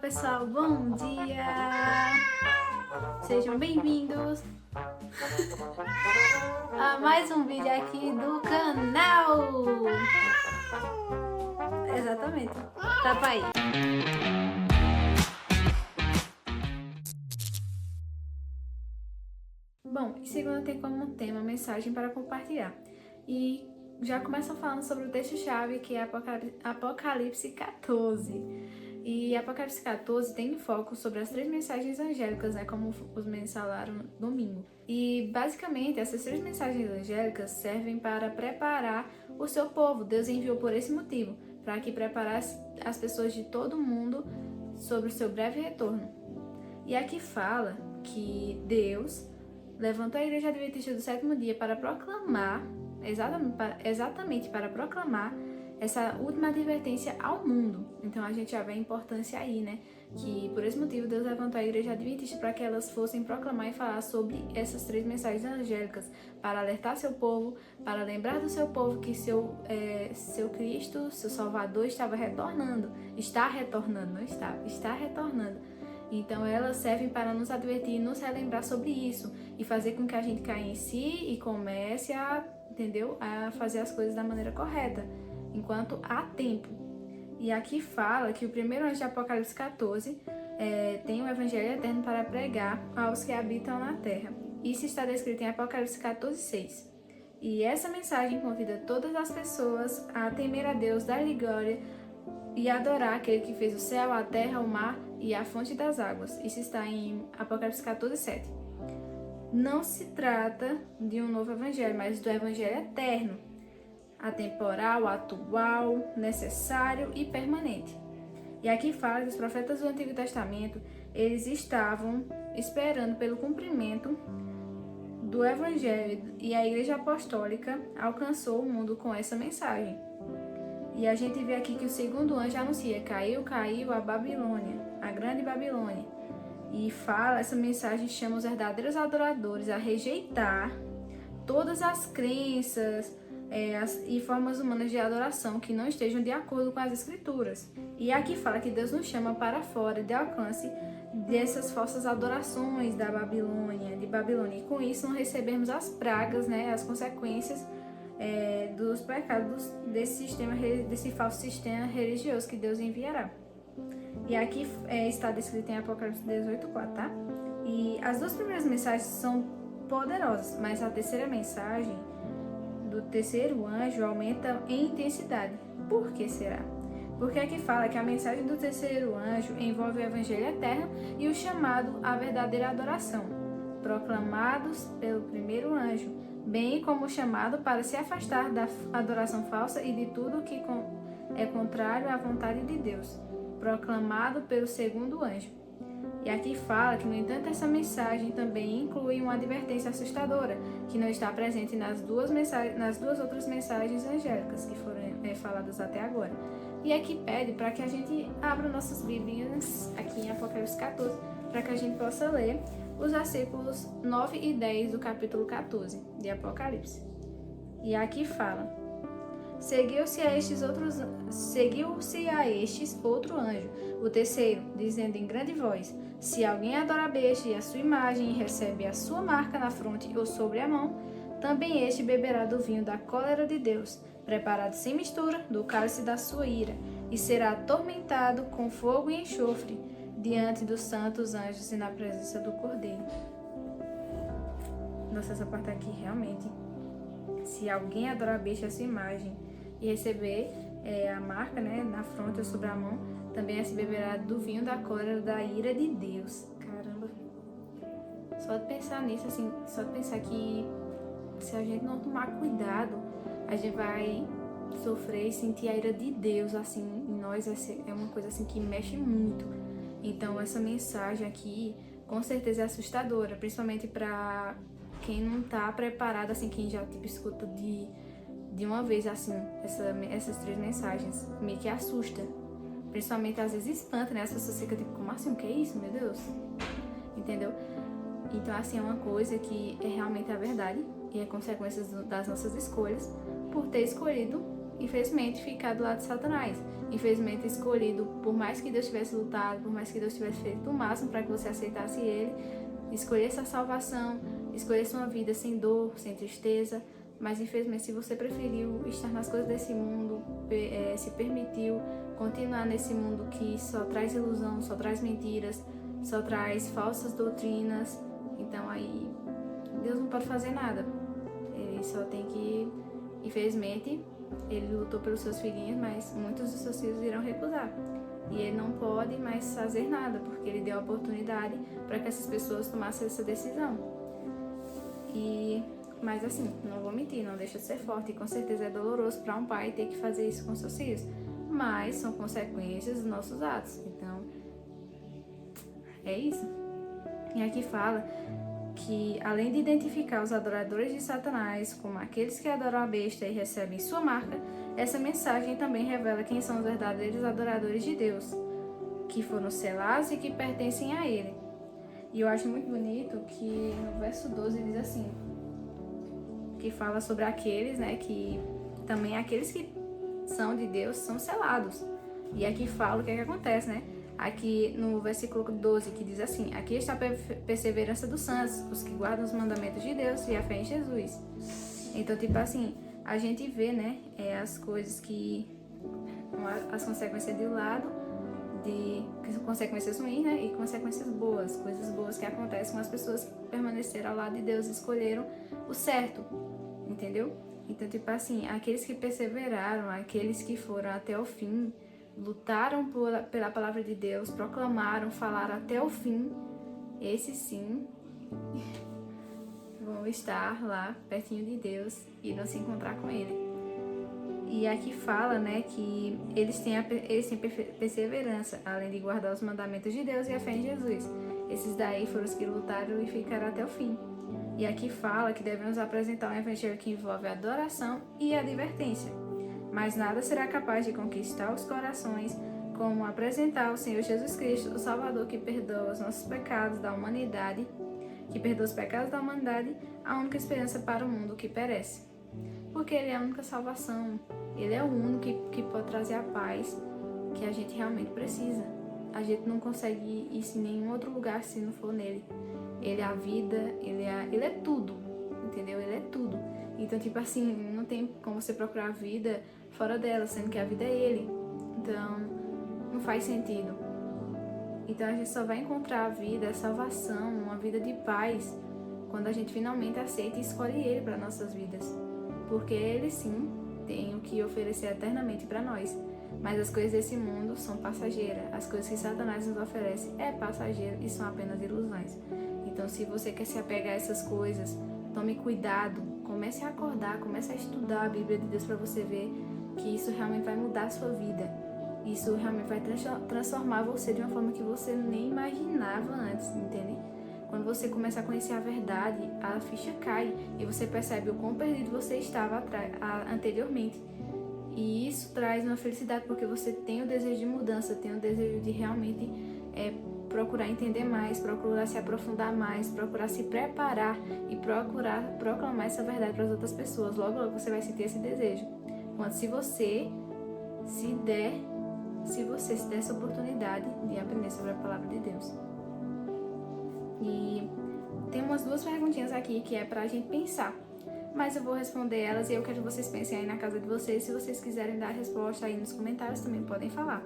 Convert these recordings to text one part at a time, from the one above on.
pessoal, bom dia! Sejam bem-vindos a mais um vídeo aqui do canal! Exatamente, tapa aí! Bom, e segunda tem como tema mensagem para compartilhar. E já começam falando sobre o texto-chave que é Apocalipse 14. E Apocalipse 14 tem foco sobre as 3 mensagens angélicas, né, como os meninos falaram no domingo. E basicamente essas 3 mensagens angélicas servem para preparar o seu povo. Deus enviou por esse motivo, para que preparasse as pessoas de todo mundo sobre o seu breve retorno. E aqui fala que Deus levantou a Igreja Adventista do Sétimo Dia para proclamar, exatamente para proclamar essa última advertência ao mundo. Então a gente já vê a importância aí, né? Que por esse motivo Deus levantou a Igreja Adventista para que elas fossem proclamar e falar sobre essas 3 mensagens angélicas, para alertar seu povo, para lembrar do seu povo que seu Cristo, seu Salvador estava retornando. Está retornando, não estava, está retornando. Então elas servem para nos advertir e nos relembrar sobre isso e fazer com que a gente caia em si e comece a, a fazer as coisas da maneira correta, enquanto há tempo. E aqui fala que o primeiro anjo de Apocalipse 14 tem o Evangelho eterno para pregar aos que habitam na terra. Isso está descrito em Apocalipse 14, 6. E essa mensagem convida todas as pessoas a temer a Deus, dar-lhe glória e adorar aquele que fez o céu, a terra, o mar e a fonte das águas. Isso está em Apocalipse 14, 7. Não se trata de um novo evangelho, mas do evangelho eterno, atemporal, atual, necessário e permanente. E aqui fala que os profetas do Antigo Testamento, eles estavam esperando pelo cumprimento do evangelho e a Igreja Apostólica alcançou o mundo com essa mensagem. E a gente vê aqui que o segundo anjo anuncia: caiu a Babilônia, a grande Babilônia. E fala, essa mensagem chama os verdadeiros adoradores a rejeitar todas as crenças e formas humanas de adoração que não estejam de acordo com as escrituras. E aqui fala que Deus nos chama para fora de alcance dessas falsas adorações da Babilônia, de Babilônia. E com isso não recebemos as pragas, né, as consequências dos pecados desse falso sistema religioso que Deus enviará. E aqui está descrito em Apocalipse 18:4, tá? E as 2 primeiras mensagens são poderosas, mas a terceira mensagem do terceiro anjo aumenta em intensidade. Por que será? Porque aqui fala que a mensagem do terceiro anjo envolve o evangelho eterno e o chamado à verdadeira adoração, proclamados pelo primeiro anjo, bem como o chamado para se afastar da adoração falsa e de tudo que é contrário à vontade de Deus, proclamado pelo segundo anjo. E aqui fala que, no entanto, essa mensagem também inclui uma advertência assustadora, que não está presente nas duas outras mensagens angélicas que foram faladas até agora. E aqui pede para que a gente abra nossas Bíblias aqui em Apocalipse 14, para que a gente possa ler os versículos 9 e 10 do capítulo 14 de Apocalipse. E aqui fala: Seguiu-se a estes outro anjo, o terceiro, dizendo em grande voz: Se alguém adora a besta e a sua imagem e recebe a sua marca na fronte ou sobre a mão, também este beberá do vinho da cólera de Deus, preparado sem mistura, do cálice da sua ira, e será atormentado com fogo e enxofre, diante dos santos anjos e na presença do Cordeiro. Nossa, essa parte aqui realmente. Se alguém adorar a besta e a sua imagem e receber a marca, né, na fronte ou sobre a mão, também se beberá do vinho da cólera da ira de Deus. Caramba. Só de pensar nisso, assim, só de pensar que se a gente não tomar cuidado, a gente vai sofrer e sentir a ira de Deus, assim, em nós é uma coisa assim que mexe muito. Então essa mensagem aqui com certeza é assustadora, principalmente para quem não tá preparado, assim, quem já escuta de uma vez assim essas 3 mensagens, meio que assusta, principalmente às vezes espanta, né? As pessoas ficam tipo, como assim, o que é isso, meu Deus? Entendeu? Então assim, é uma coisa que é realmente a verdade e é consequência das nossas escolhas por ter escolhido infelizmente, ficar do lado de Satanás. Infelizmente, escolhido, por mais que Deus tivesse lutado, por mais que Deus tivesse feito o máximo para que você aceitasse Ele, escolhesse a salvação, escolhesse uma vida sem dor, sem tristeza, mas infelizmente, se você preferiu estar nas coisas desse mundo, se permitiu continuar nesse mundo que só traz ilusão, só traz mentiras, só traz falsas doutrinas, então aí Deus não pode fazer nada. Ele só tem que, infelizmente, ele lutou pelos seus filhinhos, mas muitos dos seus filhos irão recusar. E ele não pode mais fazer nada, porque ele deu a oportunidade para que essas pessoas tomassem essa decisão. Mas assim, não vou mentir, não deixa de ser forte. E com certeza é doloroso para um pai ter que fazer isso com seus filhos. Mas são consequências dos nossos atos. Então, é isso. E aqui fala que, além de identificar os adoradores de Satanás como aqueles que adoram a besta e recebem sua marca, essa mensagem também revela quem são os verdadeiros adoradores de Deus, que foram selados e que pertencem a Ele. E eu acho muito bonito que no verso 12 diz assim, que fala sobre aqueles, né, que também aqueles que são de Deus são selados. E aqui fala o que acontece, né? Aqui no versículo 12, que diz assim: aqui está a perseverança dos santos, os que guardam os mandamentos de Deus e a fé em Jesus. Então, tipo assim, a gente vê, né, as coisas que... as consequências de um lado, de consequências ruins, né, e consequências boas, coisas boas que acontecem com as pessoas que permaneceram ao lado de Deus e escolheram o certo, entendeu? Então, tipo assim, aqueles que perseveraram, aqueles que foram até o fim, lutaram pela palavra de Deus, proclamaram, falaram até o fim, esses sim vão estar lá pertinho de Deus e irão se encontrar com Ele. E aqui fala, né, que eles têm perseverança, além de guardar os mandamentos de Deus e a fé em Jesus. Esses daí foram os que lutaram e ficaram até o fim. E aqui fala que devemos apresentar um evangelho que envolve a adoração e a advertência. Mas nada será capaz de conquistar os corações como apresentar o Senhor Jesus Cristo, o Salvador, que perdoa os nossos pecados da humanidade, a única esperança para o mundo que perece. Porque Ele é a única salvação, Ele é o único que pode trazer a paz que a gente realmente precisa. A gente não consegue isso em nenhum outro lugar se não for nele. Ele é a vida, ele é tudo, entendeu? Ele é tudo. Então, tipo assim, não tem como você procurar a vida fora dela, sendo que a vida é Ele. Então, não faz sentido. Então, a gente só vai encontrar a vida, a salvação, uma vida de paz, quando a gente finalmente aceita e escolhe Ele para nossas vidas. Porque Ele, sim, tem o que oferecer eternamente para nós. Mas as coisas desse mundo são passageiras. As coisas que Satanás nos oferece é passageiro e são apenas ilusões. Então, se você quer se apegar a essas coisas, tome cuidado, comece a acordar, comece a estudar a Bíblia de Deus para você ver que isso realmente vai mudar a sua vida. Isso realmente vai transformar você de uma forma que você nem imaginava antes, entende? Quando você começa a conhecer a verdade, a ficha cai e você percebe o quão perdido você estava anteriormente. E isso traz uma felicidade porque você tem o desejo de mudança, tem o desejo de realmente procurar entender mais, procurar se aprofundar mais, procurar se preparar e procurar proclamar essa verdade para as outras pessoas. Logo, logo você vai sentir esse desejo. Quando se você se der essa oportunidade de aprender sobre a palavra de Deus. E tem umas duas perguntinhas aqui que é pra gente pensar. Mas eu vou responder elas e eu quero que vocês pensem aí na casa de vocês. Se vocês quiserem dar a resposta aí nos comentários, também podem falar.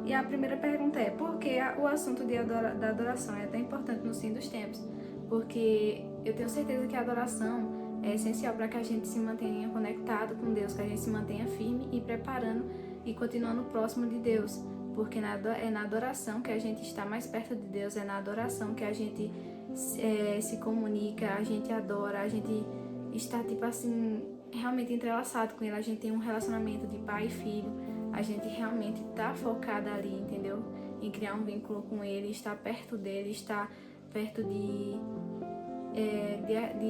E a primeira pergunta é: por que o assunto da adoração é tão importante no fim dos tempos? Porque eu tenho certeza que a adoração é essencial para que a gente se mantenha conectado com Deus, que a gente se mantenha firme e preparando e continuando próximo de Deus. Porque é na adoração que a gente está mais perto de Deus, é na adoração que a gente se comunica, a gente adora, a gente está, tipo assim, realmente entrelaçado com Ele, a gente tem um relacionamento de pai e filho, a gente realmente está focada ali, entendeu? Em criar um vínculo com Ele, estar perto dEle, estar perto de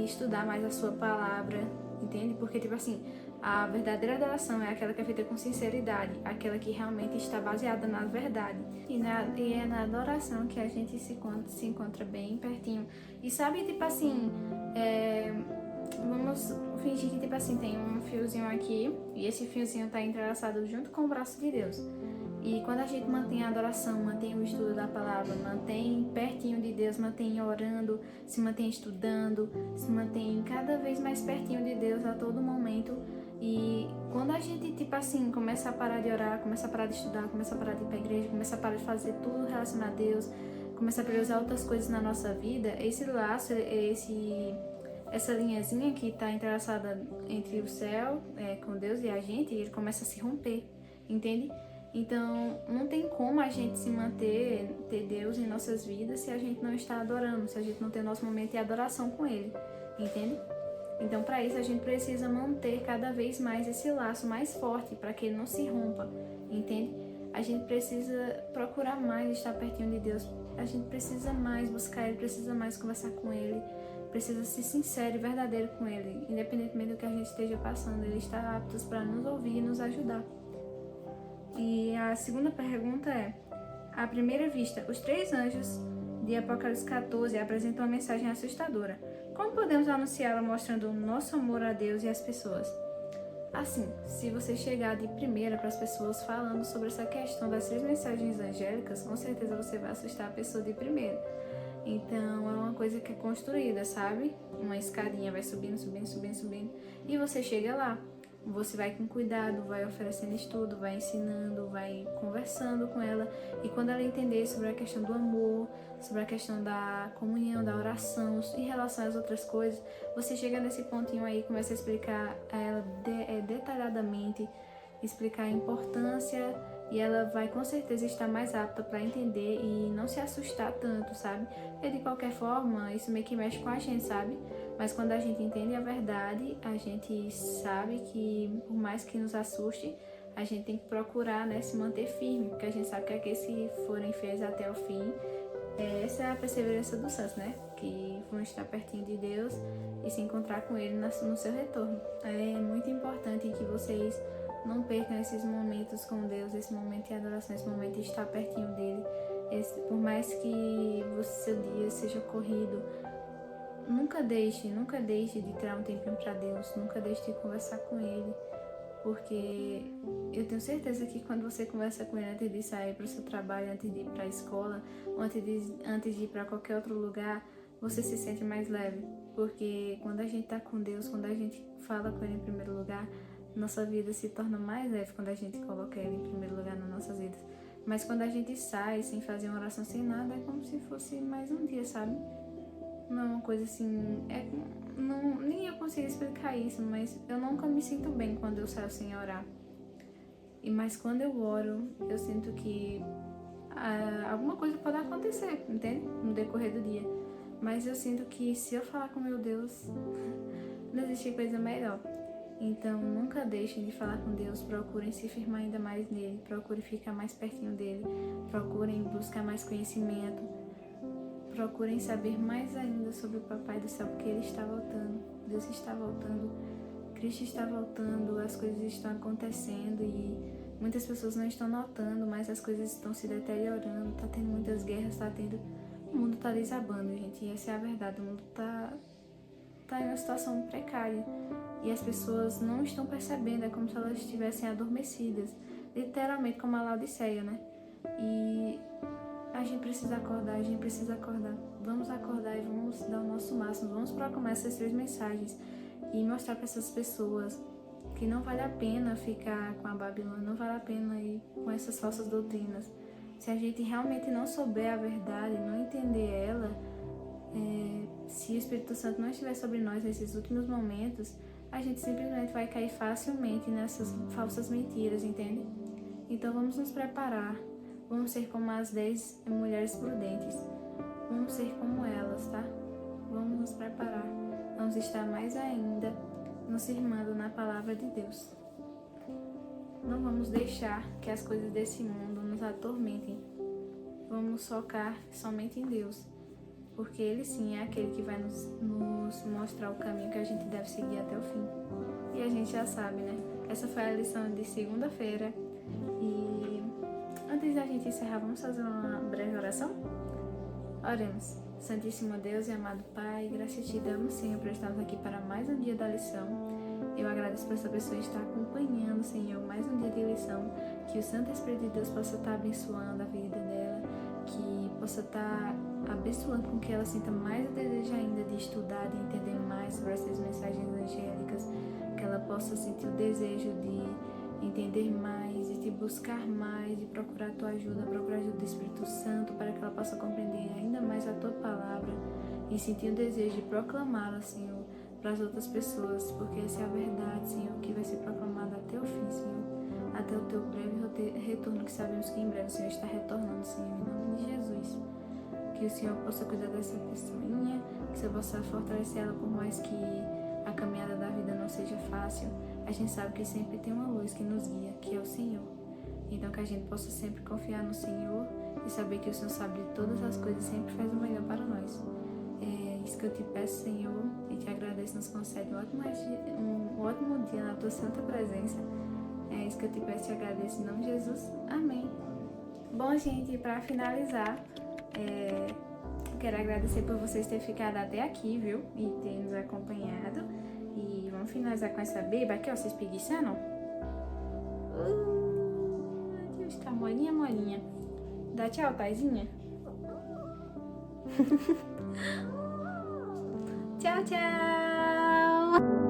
estudar mais a sua palavra, entende? Porque, tipo assim, a verdadeira adoração é aquela que é feita com sinceridade, aquela que realmente está baseada na verdade. E é na adoração que a gente se encontra bem pertinho. E sabe, tipo assim, vamos fingir que, tipo assim, tem um fiozinho aqui e esse fiozinho tá entrelaçado junto com o braço de Deus. E quando a gente mantém a adoração, mantém o estudo da palavra, mantém pertinho de Deus, mantém orando, se mantém estudando, se mantém cada vez mais pertinho de Deus a todo momento. E quando a gente, tipo assim, começa a parar de orar, começa a parar de estudar, começa a parar de ir pra igreja, começa a parar de fazer tudo relacionado a Deus, começa a priorizar outras coisas na nossa vida, esse laço, essa linhazinha que está entrelaçada entre o céu, com Deus e a gente, ele começa a se romper, entende? Então, não tem como a gente se manter, ter Deus em nossas vidas se a gente não está adorando, se a gente não tem nosso momento de adoração com Ele, entende? Então, para isso, a gente precisa manter cada vez mais esse laço mais forte, para que ele não se rompa, entende? A gente precisa procurar mais estar pertinho de Deus, a gente precisa mais buscar Ele, precisa mais conversar com Ele, precisa ser sincero e verdadeiro com Ele, independentemente do que a gente esteja passando, Ele está apto para nos ouvir e nos ajudar. E a segunda pergunta é: à primeira vista, os 3 anjos de Apocalipse 14 apresentam uma mensagem assustadora. Como podemos anunciá-la mostrando o nosso amor a Deus e às pessoas? Assim, se você chegar de primeira para as pessoas falando sobre essa questão das 3 mensagens angélicas, com certeza você vai assustar a pessoa de primeira. Então, é uma coisa que é construída, sabe? Uma escadinha vai subindo, subindo, subindo, subindo, e você chega lá. Você vai com cuidado, vai oferecendo estudo, vai ensinando, vai conversando com ela. E quando ela entender sobre a questão do amor, sobre a questão da comunhão, da oração, em relação às outras coisas, você chega nesse pontinho aí e começa a explicar a ela detalhadamente, explicar a importância, e ela vai com certeza estar mais apta para entender e não se assustar tanto, sabe? Porque de qualquer forma, isso meio que mexe com a gente, sabe? Mas quando a gente entende a verdade, a gente sabe que, por mais que nos assuste, a gente tem que procurar, né, se manter firme, porque a gente sabe que aqueles que forem fiéis até o fim, essa é a perseverança dos santos, né? Que vão estar pertinho de Deus e se encontrar com Ele no seu retorno. É muito importante que vocês não percam esses momentos com Deus, esse momento de adoração, esse momento de estar pertinho dEle. Por mais que o seu dia seja corrido, nunca deixe de tirar um tempinho para Deus, nunca deixe de conversar com Ele, porque eu tenho certeza que quando você conversa com Ele antes de sair para o seu trabalho, antes de ir para a escola, ou antes de ir para qualquer outro lugar, você se sente mais leve, porque quando a gente está com Deus, quando a gente fala com Ele em primeiro lugar, nossa vida se torna mais leve quando a gente coloca Ele em primeiro lugar nas nossas vidas. Mas quando a gente sai sem fazer uma oração, sem nada, é como se fosse mais um dia, sabe? Não é uma coisa assim, nem eu consigo explicar isso, mas eu nunca me sinto bem quando eu saio sem orar. Mas quando eu oro, eu sinto que alguma coisa pode acontecer, entende? No decorrer do dia. Mas eu sinto que se eu falar com meu Deus, não existe coisa melhor. Então, nunca deixem de falar com Deus, procurem se firmar ainda mais nele, procurem ficar mais pertinho dele, procurem buscar mais conhecimento, procurem saber mais ainda sobre o Papai do Céu, porque ele está voltando, Deus está voltando, Cristo está voltando, as coisas estão acontecendo e muitas pessoas não estão notando, mas as coisas estão se deteriorando, está tendo muitas guerras, o mundo está desabando, gente, e essa é a verdade, o mundo está em uma situação precária e as pessoas não estão percebendo, é como se elas estivessem adormecidas, literalmente como a Laodiceia, né? E a gente precisa acordar, vamos acordar e vamos dar o nosso máximo, vamos proclamar essas 3 mensagens e mostrar para essas pessoas que não vale a pena ficar com a Babilônia, não vale a pena ir com essas falsas doutrinas. Se a gente realmente não souber a verdade, não entender ela, se o Espírito Santo não estiver sobre nós nesses últimos momentos, a gente simplesmente vai cair facilmente nessas falsas mentiras, entende? Então vamos nos preparar, vamos ser como as 10 mulheres prudentes, vamos ser como elas, tá? Vamos nos preparar, vamos estar mais ainda nos firmando na palavra de Deus. Não vamos deixar que as coisas desse mundo nos atormentem, vamos focar somente em Deus, porque Ele sim é aquele que vai nos mostrar o caminho que a gente deve seguir até o fim. E a gente já sabe, né? Essa foi a lição de segunda-feira. E antes da gente encerrar, vamos fazer uma breve oração? Oremos. Santíssimo Deus e amado Pai, graças te damos, Senhor, por estarmos aqui para mais um dia da lição. Eu agradeço por essa pessoa estar acompanhando, Senhor, mais um dia de lição, que o Santo Espírito de Deus possa estar abençoando a vida dela, que possa estar abençoando com que ela sinta mais o desejo ainda de estudar, de entender mais sobre essas mensagens angélicas, que ela possa sentir o desejo de entender mais, de te buscar mais, de procurar a tua ajuda, procurar a ajuda do Espírito Santo, para que ela possa compreender ainda mais a tua palavra e sentir o desejo de proclamá-la, Senhor, para as outras pessoas, porque essa é a verdade, Senhor, que vai ser proclamada até o fim, Senhor, até o teu breve retorno, que sabemos que em breve o Senhor está retornando, Senhor, em nome de Jesus. Que o Senhor possa cuidar dessa pessoinha, que o Senhor possa fortalecer ela, por mais que a caminhada da vida não seja fácil. A gente sabe que sempre tem uma luz que nos guia, que é o Senhor. Então que a gente possa sempre confiar no Senhor e saber que o Senhor sabe de todas as coisas e sempre faz o melhor para nós. É isso que eu te peço, Senhor, e te agradeço, nos concede um ótimo dia na tua santa presença. É isso que eu te peço e te agradeço em nome de Jesus. Amém. Bom, gente, para finalizar, quero agradecer por vocês terem ficado até aqui, viu? E ter nos acompanhado. E vamos finalizar com essa beba aqui, ó, vocês preguiçando? Deus, tá molinha, molinha. Dá tchau, paizinha. Tchau, tchau.